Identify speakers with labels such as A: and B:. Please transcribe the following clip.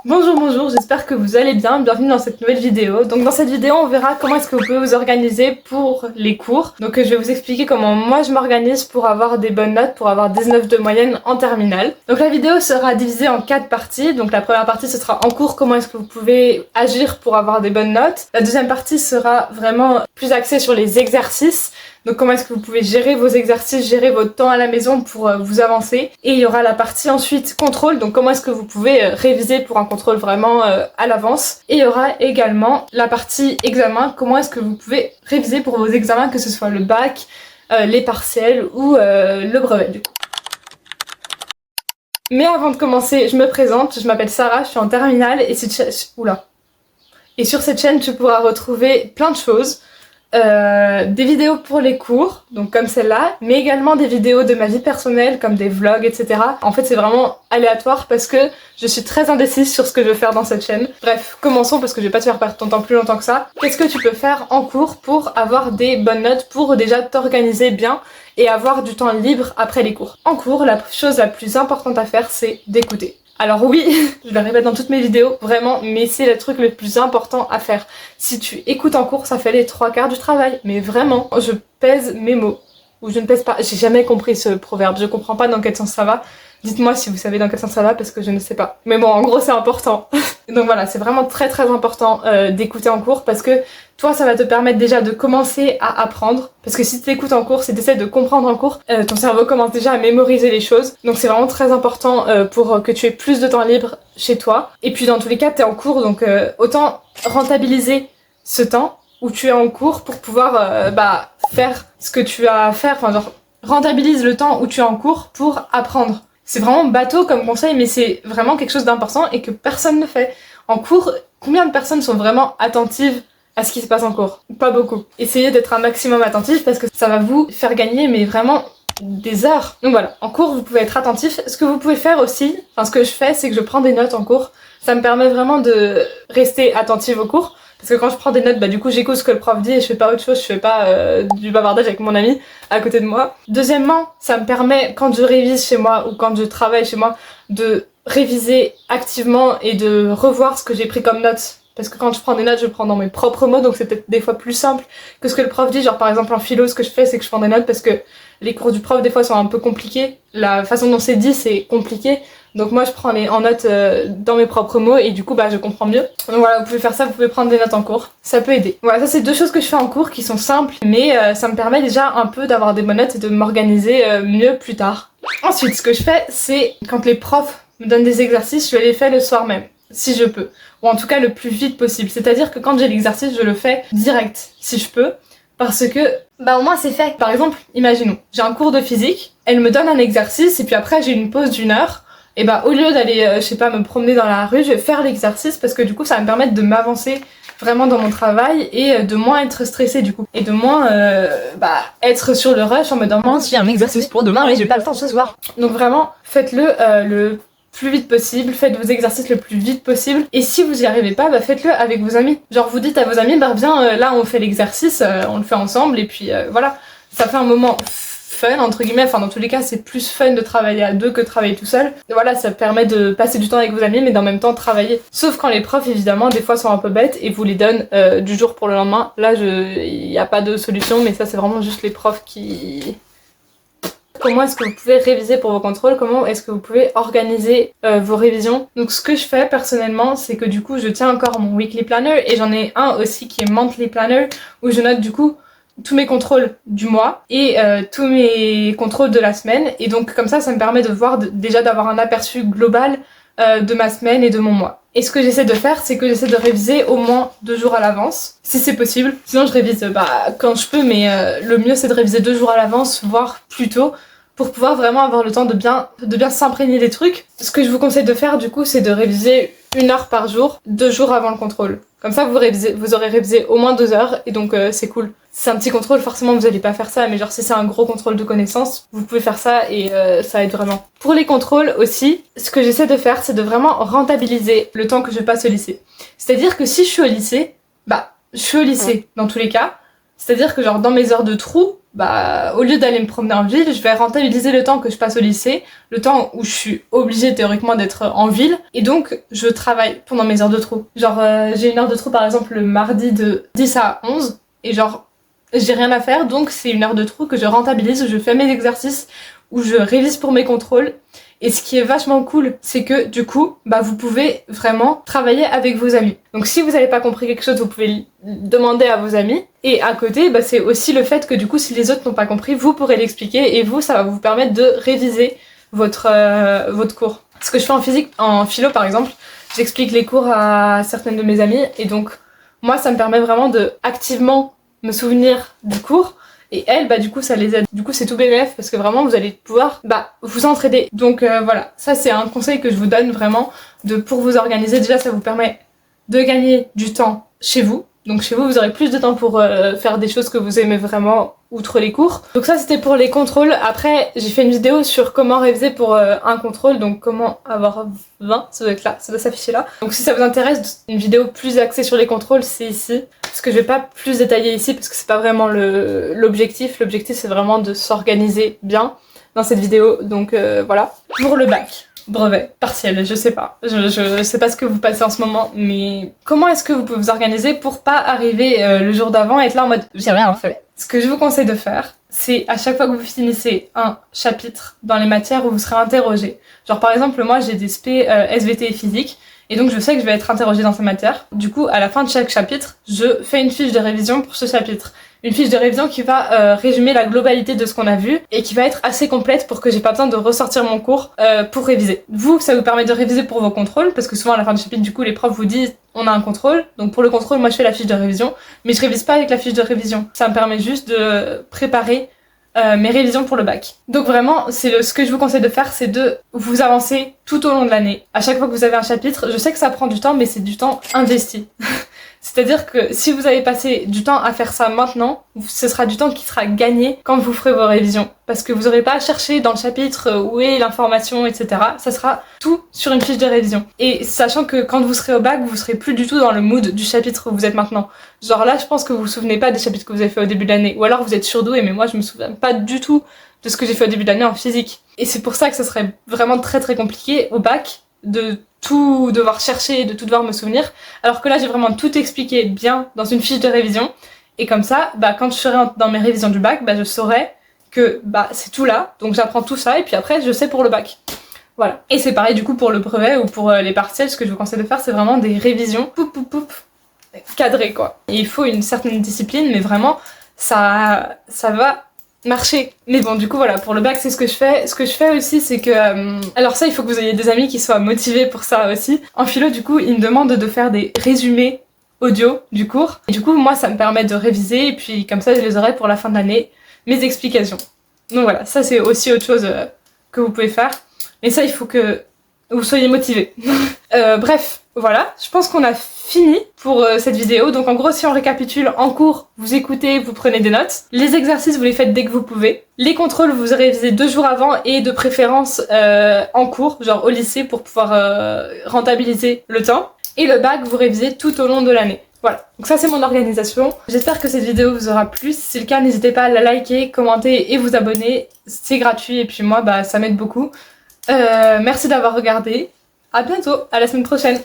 A: Bonjour, j'espère que vous allez bien, bienvenue dans cette nouvelle vidéo. Donc dans cette vidéo on verra comment est-ce que vous pouvez vous organiser pour les cours. Donc je vais vous expliquer comment moi je m'organise pour avoir des bonnes notes, pour avoir 19 de moyenne en terminale. Donc la vidéo sera divisée en 4 parties. Donc la première partie ce sera en cours, comment est-ce que vous pouvez agir pour avoir des bonnes notes. La deuxième partie sera vraiment plus axée sur les exercices. Donc comment est-ce que vous pouvez gérer vos exercices, gérer votre temps à la maison pour vous avancer. Et il y aura la partie ensuite contrôle, donc comment est-ce que vous pouvez réviser pour un contrôle vraiment à l'avance. Et il y aura également la partie examen, comment est-ce que vous pouvez réviser pour vos examens, que ce soit le bac, les partiels ou le brevet du coup. Mais avant de commencer, je me présente, je m'appelle Sarah, je suis en terminale et Et sur cette chaîne, tu pourras retrouver plein de choses. Des vidéos pour les cours, donc comme celle-là, mais également des vidéos de ma vie personnelle, comme des vlogs, etc. En fait, c'est vraiment aléatoire parce que je suis très indécise sur ce que je veux faire dans cette chaîne. Bref, commençons parce que je vais pas te faire perdre ton temps plus longtemps que ça. Qu'est-ce que tu peux faire en cours pour avoir des bonnes notes, pour déjà t'organiser bien et avoir du temps libre après les cours? En cours, la chose la plus importante à faire, c'est d'écouter. Alors oui, je le répète dans toutes mes vidéos, vraiment, mais c'est le truc le plus important à faire. Si tu écoutes en cours, ça fait les 3/4 du travail. Mais vraiment, je pèse mes mots. Ou je ne pèse pas. J'ai jamais compris ce proverbe, je comprends pas dans quel sens ça va. Dites-moi si vous savez dans quel sens ça va parce que je ne sais pas. Mais bon, en gros, c'est important. Donc voilà, c'est vraiment très important d'écouter en cours parce que toi, ça va te permettre déjà de commencer à apprendre. Parce que si tu écoutes en cours, si tu essaies de comprendre en cours, ton cerveau commence déjà à mémoriser les choses. Donc c'est vraiment très important pour que tu aies plus de temps libre chez toi. Et puis dans tous les cas, tu es en cours, donc autant rentabiliser ce temps où tu es en cours pour pouvoir faire ce que tu as à faire. Enfin genre, rentabilise le temps où tu es en cours pour apprendre. C'est vraiment bateau comme conseil, mais c'est vraiment quelque chose d'important et que personne ne fait. En cours, combien de personnes sont vraiment attentives à ce qui se passe en cours? Pas beaucoup. Essayez d'être un maximum attentif parce que ça va vous faire gagner, mais vraiment des heures. Donc voilà, en cours, vous pouvez être attentif. Ce que vous pouvez faire aussi, ce que je fais, c'est que je prends des notes en cours. Ça me permet vraiment de rester attentive au cours. Parce que quand je prends des notes, du coup j'écoute ce que le prof dit et je fais pas autre chose, je fais pas du bavardage avec mon ami à côté de moi. Deuxièmement, ça me permet quand je révise chez moi ou quand je travaille chez moi de réviser activement et de revoir ce que j'ai pris comme notes. Parce que quand je prends des notes, je prends dans mes propres mots, donc c'est peut-être des fois plus simple que ce que le prof dit. Genre par exemple en philo, ce que je fais, c'est que je prends des notes parce que les cours du prof des fois sont un peu compliqués. La façon dont c'est dit, c'est compliqué. Donc moi je prends en note dans mes propres mots et du coup je comprends mieux. Donc voilà, vous pouvez faire ça, vous pouvez prendre des notes en cours, ça peut aider. Voilà, ça c'est deux choses que je fais en cours qui sont simples, mais ça me permet déjà un peu d'avoir des bonnes notes et de m'organiser mieux plus tard. Ensuite, ce que je fais, c'est quand les profs me donnent des exercices, je les fais le soir même, si je peux. Ou en tout cas le plus vite possible. C'est-à-dire que quand j'ai l'exercice, je le fais direct, si je peux. Parce que, au moins c'est fait. Par exemple, imaginons, j'ai un cours de physique, elle me donne un exercice et puis après j'ai une pause d'1 heure. Et au lieu d'aller, me promener dans la rue, je vais faire l'exercice parce que du coup ça va me permettre de m'avancer vraiment dans mon travail et de moins être stressée du coup. Et de moins être sur le rush en me demandant
B: j'ai un exercice pour demain mais j'ai pas le temps ce soir.
A: Donc vraiment, faites-le le plus vite possible, faites vos exercices le plus vite possible. Et si vous y arrivez pas, faites-le avec vos amis. Genre vous dites à vos amis, viens, là on fait l'exercice, on le fait ensemble et puis voilà. Ça fait un moment fun entre guillemets, dans tous les cas c'est plus fun de travailler à deux que de travailler tout seul. Et voilà, ça permet de passer du temps avec vos amis mais d'en même temps travailler. Sauf quand les profs évidemment des fois sont un peu bêtes et vous les donnent du jour pour le lendemain. Là il n'y a pas de solution, mais ça c'est vraiment juste les profs qui... Comment est-ce que vous pouvez réviser pour vos contrôles? Comment est-ce que vous pouvez organiser vos révisions? Donc ce que je fais personnellement, c'est que du coup je tiens encore mon weekly planner et j'en ai un aussi qui est monthly planner où je note du coup tous mes contrôles du mois et tous mes contrôles de la semaine. Et donc comme ça me permet de voir déjà d'avoir un aperçu global de ma semaine et de mon mois. Et ce que j'essaie de faire, c'est que j'essaie de réviser au moins 2 jours à l'avance, si c'est possible. Sinon je révise quand je peux, mais le mieux c'est de réviser 2 jours à l'avance, voire plus tôt, pour pouvoir vraiment avoir le temps de bien s'imprégner des trucs. Ce que je vous conseille de faire du coup, c'est de réviser 1 heure par jour, 2 jours avant le contrôle. Comme ça vous aurez révisé au moins 2 heures et donc c'est cool. Si c'est un petit contrôle, forcément vous allez pas faire ça, mais genre si c'est un gros contrôle de connaissances, vous pouvez faire ça et ça aide vraiment. Pour les contrôles aussi, ce que j'essaie de faire, c'est de vraiment rentabiliser le temps que je passe au lycée. C'est-à-dire que si je suis au lycée, je suis au lycée dans tous les cas. C'est-à-dire que genre dans mes heures de trou, bah au lieu d'aller me promener en ville, je vais rentabiliser le temps que je passe au lycée, le temps où je suis obligée théoriquement d'être en ville, et donc je travaille pendant mes heures de trou. Genre j'ai une heure de trou par exemple le mardi de 10 à 11, et genre j'ai rien à faire, donc c'est une heure de trou que je rentabilise, où je fais mes exercices, où je révise pour mes contrôles. Et ce qui est vachement cool, c'est que du coup, bah vous pouvez vraiment travailler avec vos amis. Donc si vous n'avez pas compris quelque chose, vous pouvez demander à vos amis. Et à côté, bah, c'est aussi le fait que du coup, si les autres n'ont pas compris, vous pourrez l'expliquer et vous, ça va vous permettre de réviser votre cours. Ce que je fais en physique, en philo par exemple, j'explique les cours à certaines de mes amies et donc moi, ça me permet vraiment de activement me souvenir du cours. Et elles, bah du coup ça les aide. Du coup c'est tout bénef parce que vraiment vous allez pouvoir vous entraider. Donc voilà, ça c'est un conseil que je vous donne vraiment pour vous organiser. Déjà ça vous permet de gagner du temps chez vous. Donc chez vous, vous aurez plus de temps pour faire des choses que vous aimez vraiment outre les cours. Donc ça c'était pour les contrôles. Après j'ai fait une vidéo sur comment réviser pour un contrôle, donc comment avoir 20, ça doit être là, ça doit s'afficher là. Donc si ça vous intéresse, une vidéo plus axée sur les contrôles, c'est ici. Parce que je vais pas plus détailler ici parce que c'est pas vraiment l'objectif. L'objectif c'est vraiment de s'organiser bien dans cette vidéo. Donc voilà. Pour le bac. Brevet, partiel, je sais pas. Je sais pas ce que vous passez en ce moment, mais comment est-ce que vous pouvez vous organiser pour pas arriver le jour d'avant et être là en mode j'ai rien fait. Ce que je vous conseille de faire, c'est à chaque fois que vous finissez un chapitre dans les matières où vous serez interrogé. Genre par exemple, moi j'ai des SP SVT et physique, et donc je sais que je vais être interrogée dans ces matières. Du coup, à la fin de chaque chapitre, je fais une fiche de révision pour ce chapitre. Une fiche de révision qui va résumer la globalité de ce qu'on a vu et qui va être assez complète pour que j'ai pas besoin de ressortir mon cours pour réviser. Vous, ça vous permet de réviser pour vos contrôles parce que souvent à la fin du chapitre, du coup, les profs vous disent on a un contrôle. Donc pour le contrôle, moi je fais la fiche de révision, mais je révise pas avec la fiche de révision. Ça me permet juste de préparer mes révisions pour le bac. Donc vraiment, ce que je vous conseille de faire, c'est de vous avancer tout au long de l'année. À chaque fois que vous avez un chapitre, je sais que ça prend du temps, mais c'est du temps investi. C'est-à-dire que si vous avez passé du temps à faire ça maintenant, ce sera du temps qui sera gagné quand vous ferez vos révisions. Parce que vous n'aurez pas à chercher dans le chapitre où est l'information, etc. Ça sera tout sur une fiche de révision. Et sachant que quand vous serez au bac, vous serez plus du tout dans le mood du chapitre où vous êtes maintenant. Genre là, je pense que vous vous souvenez pas des chapitres que vous avez fait au début de l'année. Ou alors vous êtes surdoué, mais moi je me souviens pas du tout de ce que j'ai fait au début de l'année en physique. Et c'est pour ça que ça serait vraiment très très compliqué au bac de tout devoir chercher, de tout devoir me souvenir, alors que là j'ai vraiment tout expliqué bien dans une fiche de révision, et comme ça, quand je serai dans mes révisions du bac, je saurai que c'est tout là, donc j'apprends tout ça, et puis après je sais pour le bac. Voilà. Et c'est pareil du coup pour le brevet ou pour les partiels, ce que je vous conseille de faire, c'est vraiment des révisions cadrées quoi. Et il faut une certaine discipline, mais vraiment, ça va marcher. Mais bon, du coup, voilà, pour le bac, c'est ce que je fais. Ce que je fais aussi, c'est que... alors ça, il faut que vous ayez des amis qui soient motivés pour ça aussi. En philo, du coup, ils me demandent de faire des résumés audio du cours. Et du coup, moi, ça me permet de réviser, et puis comme ça, je les aurai pour la fin de l'année, mes explications. Donc voilà, ça, c'est aussi autre chose que vous pouvez faire. Mais ça, il faut que vous soyez motivés. Bref, voilà, je pense qu'on a fini pour cette vidéo. Donc en gros, si on récapitule, en cours, vous écoutez, vous prenez des notes. Les exercices, vous les faites dès que vous pouvez. Les contrôles, vous révisez 2 jours avant et de préférence en cours, genre au lycée, pour pouvoir rentabiliser le temps. Et le bac, vous révisez tout au long de l'année. Voilà, donc ça c'est mon organisation. J'espère que cette vidéo vous aura plu. Si c'est le cas, n'hésitez pas à la liker, commenter et vous abonner. C'est gratuit et puis moi, ça m'aide beaucoup. Merci d'avoir regardé. À bientôt, à la semaine prochaine.